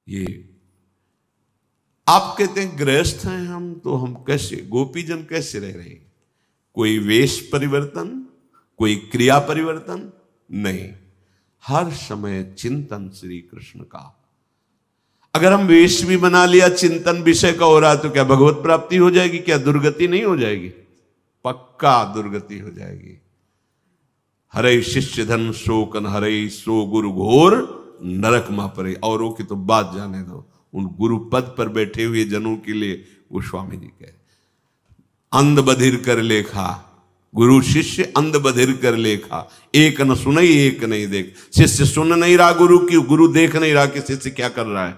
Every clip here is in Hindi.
ये आप कहते हैं गृहस्थ हैं हम, तो हम कैसे, गोपीजन कैसे रह रहे हैं? कोई वेश परिवर्तन, कोई क्रिया परिवर्तन नहीं, हर समय चिंतन श्री कृष्ण का। अगर हम वेश भी बना लिया, चिंतन विषय का हो रहा है, तो क्या भगवत प्राप्ति हो जाएगी? क्या दुर्गति नहीं हो जाएगी? पक्का दुर्गति हो जाएगी। हरे शिष्य धन शोकन हरे, सो गुरु घोर नरक मा परे। औरों की तो बात जाने दो, उन गुरु पद पर बैठे हुए जनों के लिए गोस्वामी जी कहे, अंध बधिर कर लेखा, गुरु शिष्य अंध बधिर कर लेखा, एक न सुनई एक नहीं देख। शिष्य सुन नहीं रहा गुरु की, गुरु देख नहीं रहा कि शिष्य क्या कर रहा है।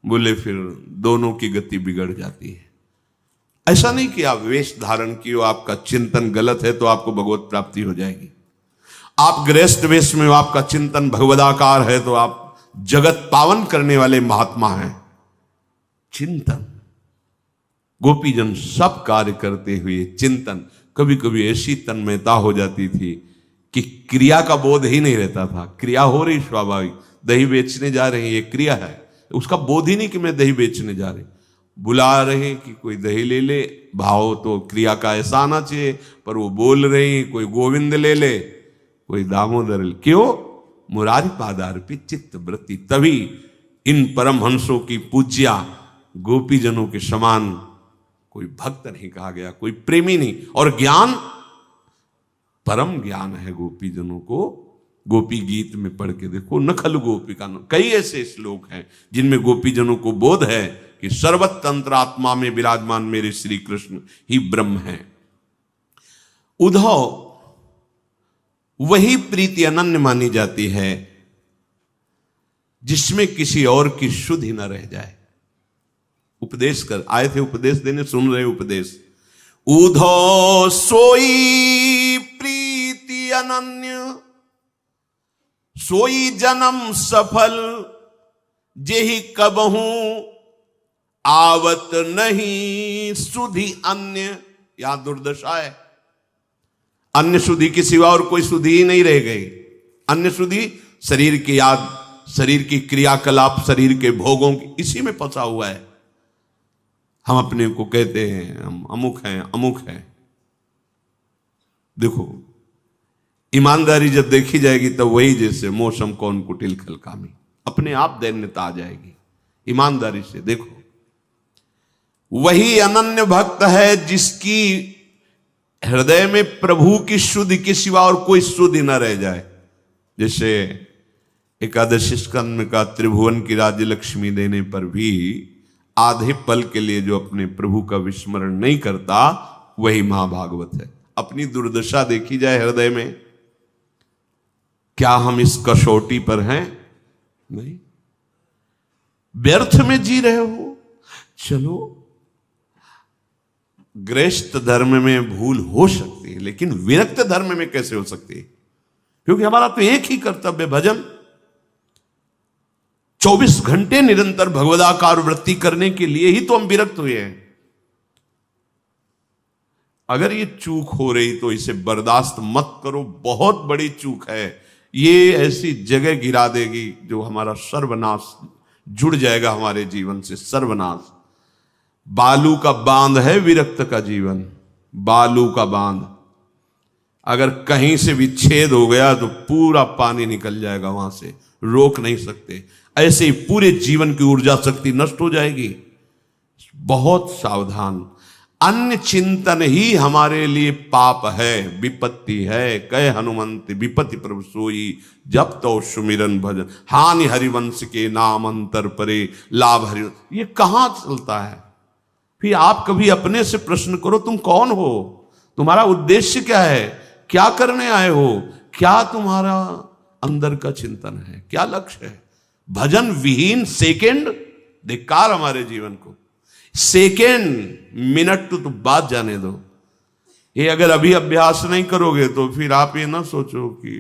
बोले फिर दोनों की गति बिगड़ जाती है। ऐसा नहीं कि आप वेश धारण किए, आपका चिंतन गलत है तो आपको भगवत प्राप्ति हो जाएगी। आप गृहस्थ वेश में, आपका चिंतन भगवदाकार है तो आप जगत पावन करने वाले महात्मा हैं। चिंतन, गोपीजन सब कार्य करते हुए चिंतन। कभी कभी ऐसी तन्मयता हो जाती थी कि क्रिया का बोध ही नहीं रहता था। क्रिया हो रही स्वाभाविक, दही बेचने जा रहे हैं, ये क्रिया है, उसका बोध ही नहीं कि मैं दही बेचने जा रहे। बुला रहे कि कोई दही ले ले, भाव तो क्रिया का ऐसा आना चाहिए, पर वो बोल रहे कोई गोविंद ले ले, कोई दामोदर ले। क्यों? मुरारी पादार्पित चित्त वृत्ति। तभी इन परमहंसों की पूज्या गोपीजनों के समान कोई भक्त नहीं कहा गया, कोई प्रेमी नहीं। और ज्ञान, परम ज्ञान है गोपीजनों को। गोपी गीत में पढ़ के देखो, न खलु गोपिका, कई ऐसे श्लोक हैं जिनमें गोपीजनों को बोध है कि सर्वत्र अंतरात्मा में विराजमान मेरे श्री कृष्ण ही ब्रह्म है। उद्धव, वही प्रीति अनन्य मानी जाती है जिसमें किसी और की शुद्धि न रह जाए। उपदेश कर आए थे, उपदेश देने, सुन रहे उपदेश। उद्धव सोई प्रीति अनन्य, सोई जन्म सफल, जेहि कबहू आवत नहीं सुधि अन्य। यहां दुर्दशा है, अन्य सुधि के सिवा और कोई सुधि ही नहीं रह गई। अन्य सुधि शरीर की याद, शरीर की क्रियाकलाप, शरीर के भोगों की, इसी में फंसा हुआ है। हम अपने को कहते हैं हम अमुक हैं, अमुक हैं। देखो, ईमानदारी जब देखी जाएगी तब वही जैसे मौसम कौन कुटिल खल कामी, अपने आप दैन्यता आ जाएगी। ईमानदारी से देखो, वही अनन्य भक्त है जिसकी हृदय में प्रभु की शुद्धि के सिवा और कोई शुद्धि न रह जाए। जैसे एकादशी स्कंद में का, त्रिभुवन की राज्य लक्ष्मी देने पर भी आधे पल के लिए जो अपने प्रभु का विस्मरण नहीं करता, वही महाभागवत है। अपनी दुर्दशा देखी जाए हृदय में, क्या हम इस कसौटी पर हैं? नहीं। व्यर्थ में जी रहे हो। चलो, गृहस्थ धर्म में भूल हो सकती है, लेकिन विरक्त धर्म में कैसे हो सकती है? क्योंकि हमारा तो एक ही कर्तव्य, भजन। 24 घंटे निरंतर भगवदाकार वृत्ति करने के लिए ही तो हम विरक्त हुए हैं। अगर ये चूक हो रही तो इसे बर्दाश्त मत करो, बहुत बड़ी चूक है। ये ऐसी जगह गिरा देगी जो हमारा सर्वनाश, जुड़ जाएगा हमारे जीवन से, सर्वनाश। बालू का बांध है विरक्त का जीवन, बालू का बांध। अगर कहीं से विच्छेद हो गया तो पूरा पानी निकल जाएगा वहां से, रोक नहीं सकते। ऐसे ही पूरे जीवन की ऊर्जा शक्ति नष्ट हो जाएगी। बहुत सावधान। अन्य चिंतन ही हमारे लिए पाप है, विपत्ति है। कह हनुमंत विपत्ति प्रभु सोई, जब तो सुमिरन भजन। हानि हरिवंश के नाम अंतर परे, लाभ हरि। ये कहां चलता है? फिर आप कभी अपने से प्रश्न करो, तुम कौन हो? तुम्हारा उद्देश्य क्या है? क्या करने आए हो? क्या तुम्हारा अंदर का चिंतन है? क्या लक्ष्य है? भजन विहीन सेकेंड, धिक्कार हमारे जीवन को। सेकेंड मिनट तो बात जाने दो। ये अगर अभी अभ्यास नहीं करोगे तो फिर आप ये ना सोचो कि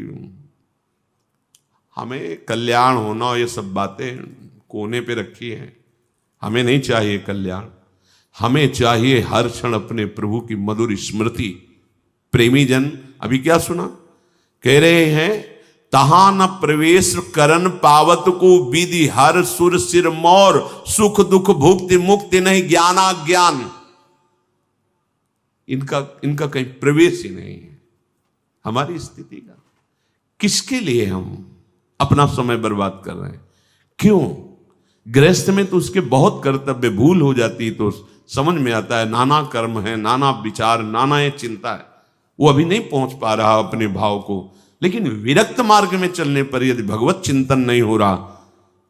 हमें कल्याण होना, ये सब बातें कोने पे रखी हैं। हमें नहीं चाहिए कल्याण, हमें चाहिए हर क्षण अपने प्रभु की मधुर स्मृति। प्रेमी जन अभी क्या सुना? कह रहे हैं तहां न प्रवेश करन पावत को विधि हर सुर सिर मोर सुख दुख भुक्ति मुक्ति नहीं ज्ञाना ज्ञान। इनका कहीं प्रवेश ही नहीं है हमारी स्थिति का। किसके लिए हम अपना समय बर्बाद कर रहे हैं? क्यों? गृहस्थ में तो उसके बहुत कर्तव्य, भूल हो जाती तो समझ में आता है नाना कर्म है, नाना विचार, नाना ये चिंता है, वो अभी नहीं पहुंच पा रहा अपने भाव को। लेकिन विरक्त मार्ग में चलने पर यदि भगवत चिंतन नहीं हो रहा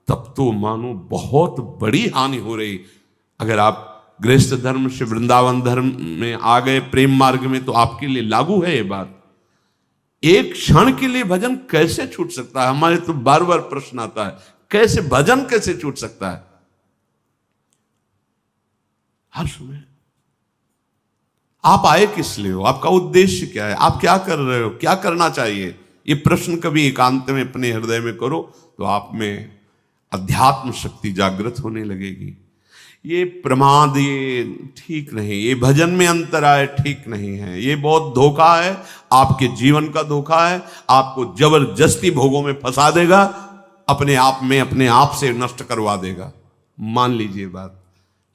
तब तो मानो बहुत बड़ी हानि हो रही। अगर आप गृहस्थ धर्म से वृंदावन धर्म में आ गए, प्रेम मार्ग में, तो आपके लिए लागू है ये बात। एक क्षण के लिए भजन कैसे छूट सकता है? हमारे तो बार बार प्रश्न आता है, कैसे भजन कैसे छूट सकता है? हर समय आप आए किस लिए हो? आपका उद्देश्य क्या है? आप क्या कर रहे हो? क्या करना चाहिए? ये प्रश्न कभी एकांत में अपने हृदय में करो तो आप में अध्यात्म शक्ति जागृत होने लगेगी। ये प्रमाद, ये ठीक नहीं, ये भजन में अंतराय ठीक नहीं है, ये बहुत धोखा है, आपके जीवन का धोखा है, आपको जबरदस्ती भोगों में फंसा देगा, अपने आप में अपने आप से नष्ट करवा देगा। मान लीजिए बात,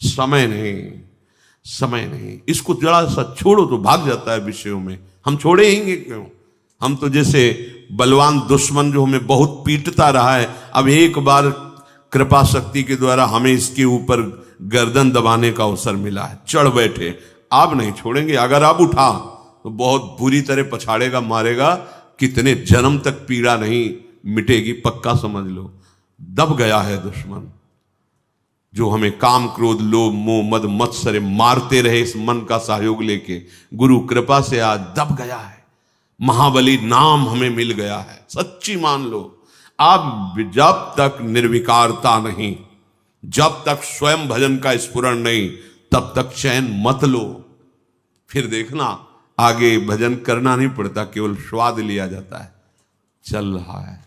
समय नहीं। इसको जरा सा छोड़ो तो भाग जाता है विषयों में। हम छोड़ेंगे क्यों? हम तो जैसे बलवान दुश्मन जो हमें बहुत पीटता रहा है, अब एक बार कृपा शक्ति के द्वारा हमें इसके ऊपर गर्दन दबाने का अवसर मिला है, चढ़ बैठे, आप नहीं छोड़ेंगे। अगर आप उठा तो बहुत बुरी तरह पछाड़ेगा, मारेगा, कितने जन्म तक पीड़ा नहीं मिटेगी, पक्का समझ लो। दब गया है दुश्मन जो हमें काम क्रोध लोभ मोह मद मत्सर मारते रहे, इस मन का सहयोग लेके गुरु कृपा से आज दब गया है। महाबली नाम हमें मिल गया है, सच्ची मान लो। आप जब तक निर्विकारता नहीं, जब तक स्वयं भजन का स्फुरण नहीं, तब तक चैन मत लो। फिर देखना आगे भजन करना नहीं पड़ता, केवल स्वाद लिया जाता है। चल रहा है,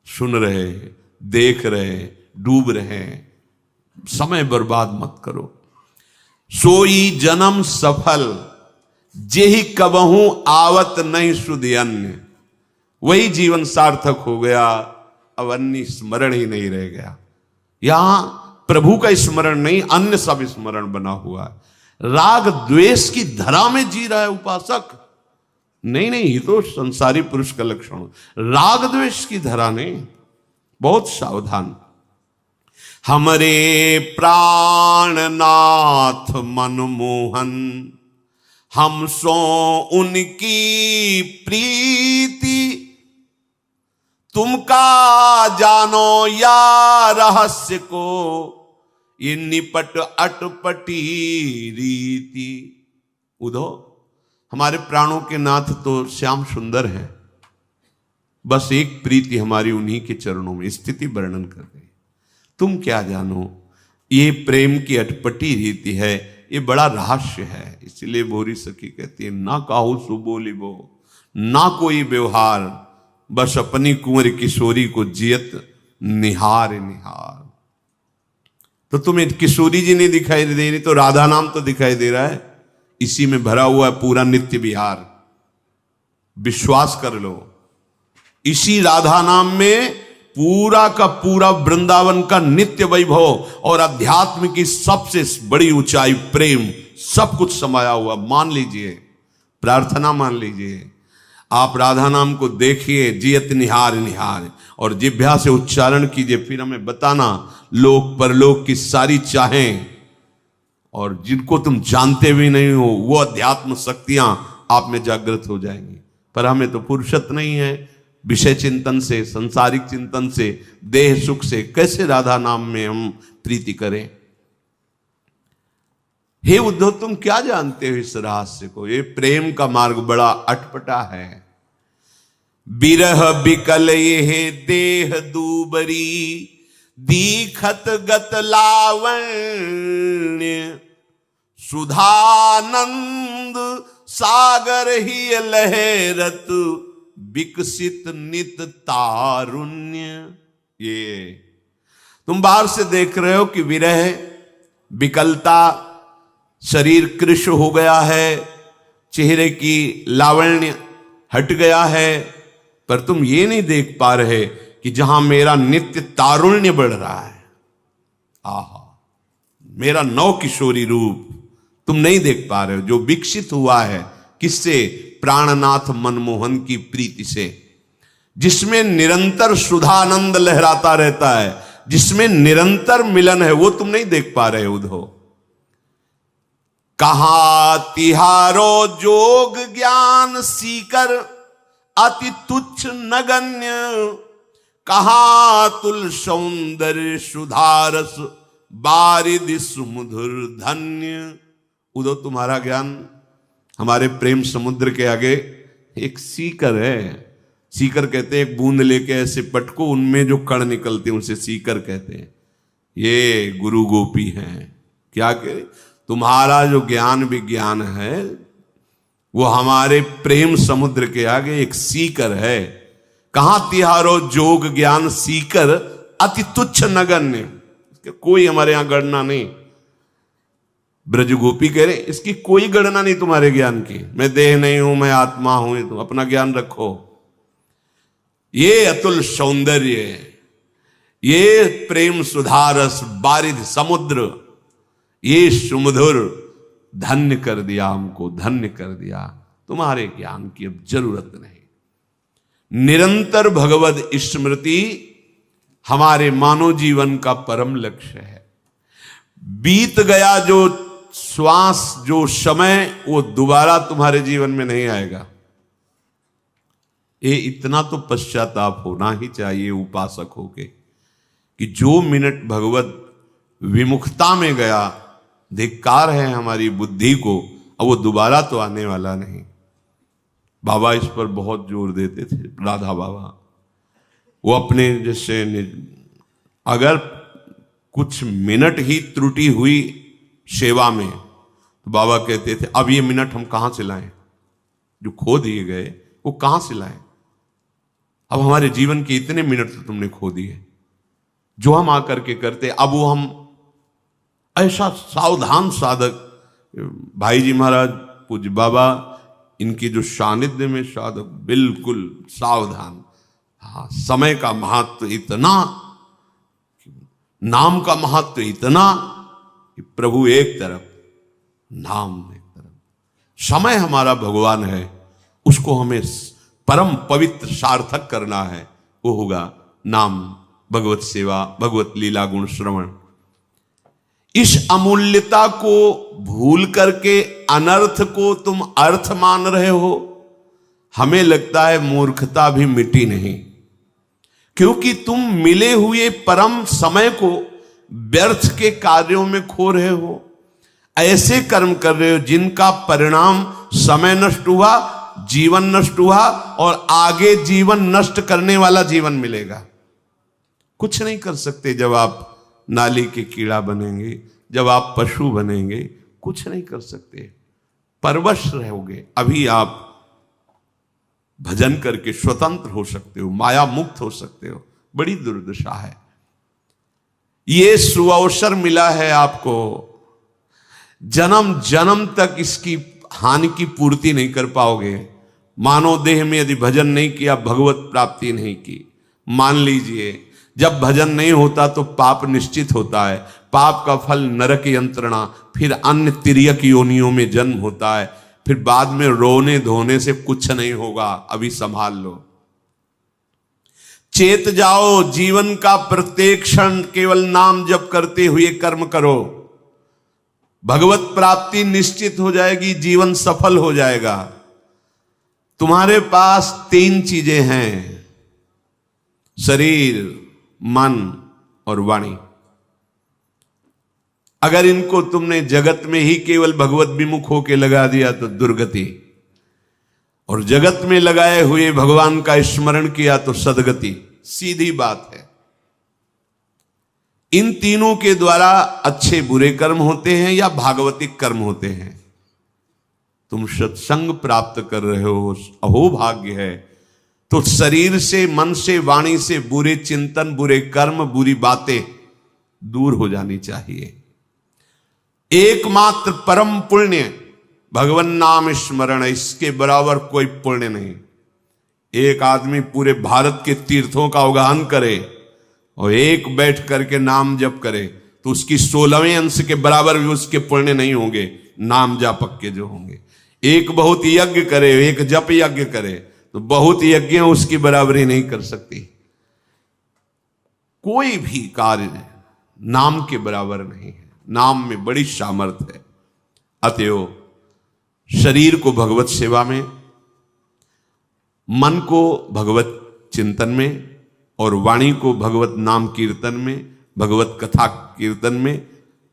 सुन रहे, देख रहे, डूब रहे, समय बर्बाद मत करो। सोई जन्म सफल जेहि कबहू आवत नहीं सुधि अन्य। वही जीवन सार्थक हो गया, अब अन्य स्मरण ही नहीं रह गया। यहां प्रभु का स्मरण नहीं, अन्य सब स्मरण बना हुआ है। राग द्वेष की धरा में जी रहा है उपासक। नहीं, ये तो संसारी पुरुष का लक्षण। राग द्वेष की धरा नहीं, बहुत सावधान। हमरे प्राणनाथ मनमोहन हम सो उनकी प्रीति। तुम का जानो या रहस्य को ये निपट अटपटी रीति। उधो हमारे प्राणों के नाथ तो श्याम सुंदर है, बस एक प्रीति हमारी उन्हीं के चरणों में। स्थिति वर्णन कर रही। तुम क्या जानो, ये प्रेम की अटपटी रीति है, ये बड़ा रहस्य है। इसलिए भोरी सखी कहती है, ना काहू सो बोलिबो, ना कोई व्यवहार, बस अपनी कुंवर किशोरी को जियत निहार। तो तुम्हें किशोरी जी नहीं दिखाई दे रही तो राधा नाम तो दिखाई दे रहा है। इसी में भरा हुआ है पूरा नित्य विहार। विश्वास कर लो, इसी राधा नाम में पूरा का पूरा वृंदावन का नित्य वैभव और अध्यात्म की सबसे बड़ी ऊंचाई प्रेम सब कुछ समाया हुआ। मान लीजिए, प्रार्थना मान लीजिए, आप राधा नाम को देखिए, जियत निहार, और जिह्वा से उच्चारण कीजिए। फिर हमें बताना लोक परलोक की सारी चाहें और जिनको तुम जानते भी नहीं हो वो अध्यात्म शक्तियां आप में जागृत हो जाएंगी। पर हमें तो फुर्सत नहीं है विषय चिंतन से, संसारिक चिंतन से, देह सुख से। कैसे राधा नाम में हम प्रीति करें? हे उद्धव, तुम क्या जानते हो इस रहस्य को? ये प्रेम का मार्ग बड़ा अटपटा है। बिरह बिकल ये देह दूबरी दीखत गत लावण्य। सुधानंद सागर ही लहरत विकसित नित तारुण्य। ये तुम बाहर से देख रहे हो कि विरह, विकलता, शरीर कृश हो गया है, चेहरे की लावण्य हट गया है, पर तुम ये नहीं देख पा रहे कि जहां मेरा नित्य तारुण्य बढ़ रहा है, आहा, मेरा नव किशोरी रूप तुम नहीं देख पा रहे हो, जो विकसित हुआ है किससे? प्राणनाथ मनमोहन की प्रीति से, जिसमें निरंतर सुधानंद लहराता रहता है, जिसमें निरंतर मिलन है, वो तुम नहीं देख पा रहे उद्धव। कहा तिहारो जोग ज्ञान सीकर अति तुच्छ नगण्य, कहा तुल सौंदर्य सुधारस बारिद सुमधुर धन्य। उद्धव, तुम्हारा ज्ञान हमारे प्रेम समुद्र के आगे एक सीकर है। सीकर कहते हैं एक बूंद लेके ऐसे पटको, उनमें जो कण निकलते हैं उसे सीकर कहते हैं। ये गुरु गोपी हैं। क्या कहे, तुम्हारा जो ज्ञान विज्ञान है वो हमारे प्रेम समुद्र के आगे एक सीकर है। कहां तिहारो जोग ज्ञान सीकर अति तुच्छ नगण्य, कोई हमारे यहां गणना नहीं। ब्रज गोपी कह रहे इसकी कोई गणना नहीं तुम्हारे ज्ञान की। मैं देह नहीं हूं, मैं आत्मा हूं, तुम अपना ज्ञान रखो। ये अतुल सौंदर्य, ये प्रेम सुधारस बारिद समुद्र, ये सुमधुर धन्य कर दिया हमको, धन्य कर दिया। तुम्हारे ज्ञान की अब जरूरत नहीं। निरंतर भगवद स्मृति हमारे मानव जीवन का परम लक्ष्य है। बीत गया जो श्वास, जो समय, वो दोबारा तुम्हारे जीवन में नहीं आएगा। ये इतना तो पश्चाताप होना ही चाहिए उपासक होके कि जो मिनट भगवत विमुखता में गया, धिक्कार है हमारी बुद्धि को, अब वो दोबारा तो आने वाला नहीं। बाबा इस पर बहुत जोर देते थे, राधा बाबा। वो अपने जैसे अगर कुछ मिनट ही त्रुटि हुई सेवा में तो बाबा कहते थे अब ये मिनट हम कहां से लाएं, जो खो दिए गए वो कहां से लाएं। अब हमारे जीवन के इतने मिनट तो तुमने खो दिए, जो हम आकर के करते, अब वो हम ऐसा सावधान साधक। भाई जी महाराज पूज्य बाबा, इनकी जो सानिध्य में साधक बिल्कुल सावधान। हाँ, समय का महत्व इतना, नाम का महत्व इतना कि प्रभु एक तरफ, नाम एक तरफ। समय हमारा भगवान है, उसको हमें परम पवित्र सार्थक करना है। वो होगा नाम, भगवत सेवा, भगवत लीला गुण श्रवण। इस अमूल्यता को भूल करके अनर्थ को तुम अर्थ मान रहे हो। हमें लगता है मूर्खता भी मिटी नहीं, क्योंकि तुम मिले हुए परम समय को व्यर्थ के कार्यों में खो रहे हो। ऐसे कर्म कर रहे हो जिनका परिणाम समय नष्ट हुआ, जीवन नष्ट हुआ, और आगे जीवन नष्ट करने वाला जीवन मिलेगा। कुछ नहीं कर सकते जब आप नाली के कीड़ा बनेंगे, जब आप पशु बनेंगे, कुछ नहीं कर सकते, परवश रहोगे। अभी आप भजन करके स्वतंत्र हो सकते हो, माया मुक्त हो सकते हो। बड़ी दुर्दशा है। ये सुअवसर मिला है आपको, जन्म जन्म तक इसकी हानि की पूर्ति नहीं कर पाओगे। मानव देह में यदि भजन नहीं किया, भगवत प्राप्ति नहीं की। मान लीजिए जब भजन नहीं होता तो पाप निश्चित होता है, पाप का फल नरक यंत्रणा, फिर अन्य तिर्यक योनियों में जन्म होता है, फिर बाद में रोने धोने से कुछ नहीं होगा। अभी संभाल लो, चेत जाओ। जीवन का प्रत्येक क्षण केवल नाम जप करते हुए कर्म करो, भगवत प्राप्ति निश्चित हो जाएगी, जीवन सफल हो जाएगा। तुम्हारे पास 3 चीजें हैं, शरीर, मन और वाणी। अगर इनको तुमने जगत में ही केवल भगवत विमुख होके लगा दिया तो दुर्गति, और जगत में लगाए हुए भगवान का स्मरण किया तो सदगति। सीधी बात है। इन तीनों के द्वारा अच्छे बुरे कर्म होते हैं या भागवतिक कर्म होते हैं। तुम सत्संग प्राप्त कर रहे हो, अहो भाग्य है। तो शरीर से, मन से, वाणी से बुरे चिंतन, बुरे कर्म, बुरी बातें दूर हो जानी चाहिए। एकमात्र परम पुण्य भगवान नाम स्मरण, इसके बराबर कोई पुण्य नहीं। एक आदमी पूरे भारत के तीर्थों का अवगाहन करे और एक बैठ करके नाम जप करे तो उसकी 16वें अंश के बराबर भी उसके पुण्य नहीं होंगे नाम जापक के जो होंगे। एक बहुत यज्ञ करे, एक जप यज्ञ करे तो बहुत यज्ञ उसकी बराबरी नहीं कर सकती। कोई भी कार्य नाम के बराबर नहीं है, नाम में बड़ी सामर्थ्य है। अतएव शरीर को भगवत सेवा में, मन को भगवत चिंतन में और वाणी को भगवत नाम कीर्तन में, भगवत कथा कीर्तन में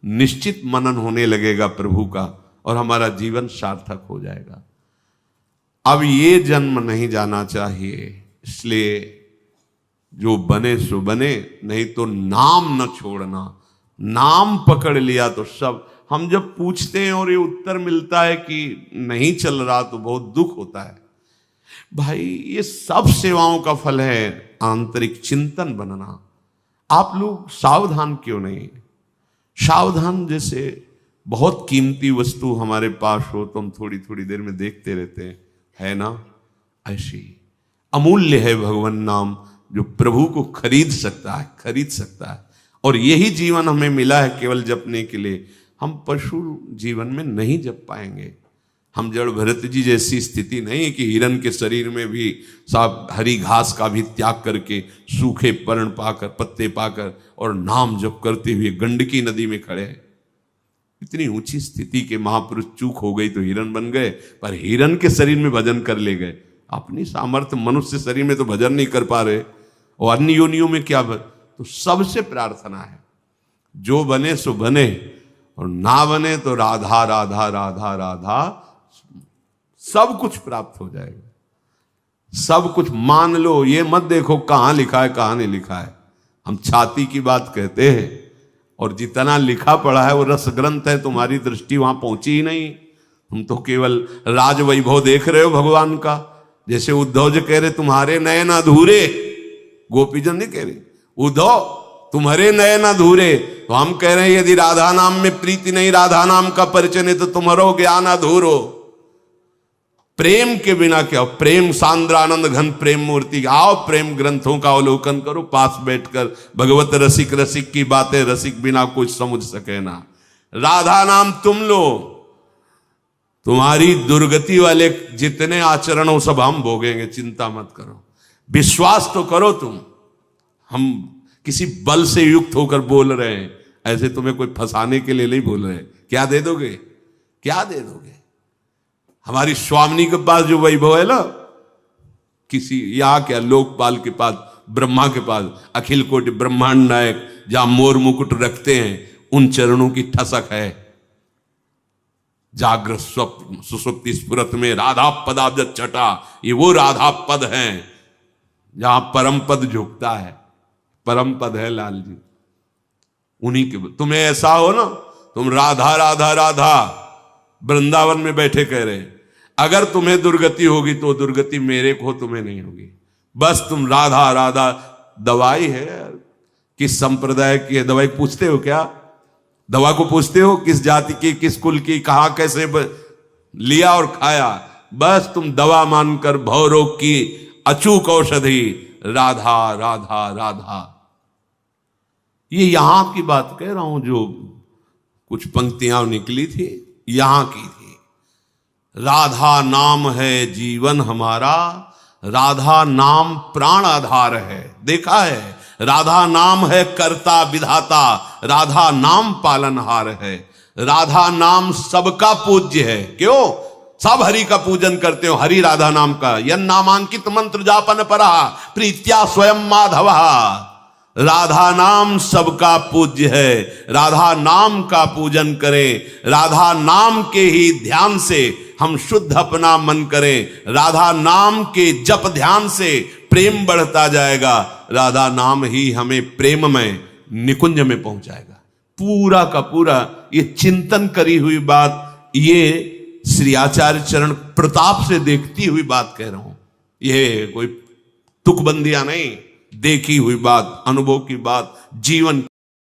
निश्चित मनन होने लगेगा प्रभु का और हमारा जीवन सार्थक हो जाएगा। अब ये जन्म नहीं जाना चाहिए, इसलिए जो बने सो बने, नहीं तो नाम न छोड़ना। नाम पकड़ लिया तो सब, हम जब पूछते हैं और ये उत्तर मिलता है कि नहीं चल रहा तो बहुत दुख होता है। भाई ये सब सेवाओं का फल है आंतरिक चिंतन बनना। आप लोग सावधान क्यों नहीं? सावधान जैसे बहुत कीमती वस्तु हमारे पास हो तो हम थोड़ी थोड़ी देर में देखते रहते हैं, है ना? ऐसी अमूल्य है भगवान नाम जो प्रभु को खरीद सकता है। और यही जीवन हमें मिला है केवल जपने के लिए। हम पशु जीवन में नहीं जप पाएंगे। हम जड़ भरत जी जैसी स्थिति नहीं है कि हिरण के शरीर में भी साफ हरी घास का भी त्याग करके सूखे पर्ण पाकर, पत्ते पाकर और नाम जप करते हुए गंडकी नदी में खड़े हैं। इतनी ऊंची स्थिति के महापुरुष चूक हो गई तो हिरण बन गए, पर हिरण के शरीर में भजन कर ले गए। अपनी सामर्थ्य मनुष्य शरीर में तो भजन नहीं कर पा रहे और अन्य योनियों में क्या तो सबसे प्रार्थना है जो बने सो बने और ना बने तो राधा राधा राधा राधा, सब कुछ प्राप्त हो जाएगा। सब कुछ मान लो, ये मत देखो कहां लिखा है कहां नहीं लिखा है। हम छाती की बात कहते हैं और जितना लिखा पढ़ा है वो रस ग्रंथ है, तुम्हारी दृष्टि वहां पहुंची ही नहीं। तुम तो केवल राज वैभव देख रहे हो भगवान का। जैसे उद्धव जी कह रहे तुम्हारे नयन अधूरे, गोपीजन नहीं कह रहे उद्धव तुम्हारे नयन अधूरे, तो हम कह रहे हैं यदि राधा नाम में प्रीति नहीं, राधा नाम का परिचय नहीं तो तुम्हारो ज्ञान अधूरो। प्रेम के बिना क्या? प्रेम सांद्रानंद घन प्रेम मूर्ति। आओ प्रेम ग्रंथों का अवलोकन करो पास बैठकर। भगवत रसिक रसिक की बातें रसिक बिना कुछ समझ सके ना। राधा नाम तुम लो, तुम्हारी दुर्गति वाले जितने आचरण हो सब हम भोगेंगे, चिंता मत करो। विश्वास तो करो तुम। हम किसी बल से युक्त होकर बोल रहे हैं, ऐसे तुम्हें कोई फंसाने के लिए नहीं बोल रहे। क्या दे दोगे? क्या दे दोगे? हमारी स्वामिनी के पास जो वैभव है ना, किसी यहां क्या लोकपाल के पास, ब्रह्मा के पास, अखिल कोटि ब्रह्मांड नायक जहां मोर मुकुट रखते हैं उन चरणों की ठसक है। जागृत स्वप्न सुसुप्ति स्फुरत में राधा पदाब्ज छटा, ये वो राधा पद हैं जहां परम पद झुकता है। परम पद है लाल जी, उन्हीं के। तुम्हें ऐसा हो ना, तुम राधा राधा राधा वृंदावन में बैठे कह रहे, अगर तुम्हें दुर्गति होगी तो दुर्गति मेरे को, तुम्हें नहीं होगी। बस तुम राधा राधा। दवाई है किस संप्रदाय की है? दवाई पूछते हो क्या? दवा को पूछते हो किस जाति की, किस कुल की, कहां कैसे लिया और खाया? बस तुम दवा मानकर भवरोग की अचूक औषधि राधा राधा राधा। ये यहां की बात कह रहा हूं, जो कुछ पंक्तियां निकली थी यहां की थी। राधा नाम है जीवन हमारा, राधा नाम प्राण आधार है। देखा है, राधा नाम है कर्ता विधाता, राधा नाम पालनहार है। राधा नाम सबका पूज्य है। क्यों? सब हरि का पूजन करते हो, हरि राधा नाम का। यन नामांकित मंत्र जापन परा प्रीत्या स्वयं माधव। राधा नाम सबका पूज्य है। राधा नाम का पूजन करें, राधा नाम के ही ध्यान से हम शुद्ध अपना मन करें। राधा नाम के जप ध्यान से प्रेम बढ़ता जाएगा। राधा नाम ही हमें प्रेम में निकुंज में पहुंचाएगा। पूरा का पूरा ये चिंतन करी हुई बात, ये श्री आचार्य चरण प्रताप से देखती हुई बात कह रहा हूं। ये कोई तुकबंदियां नहीं, देखी हुई बात, अनुभव की बात, जीवन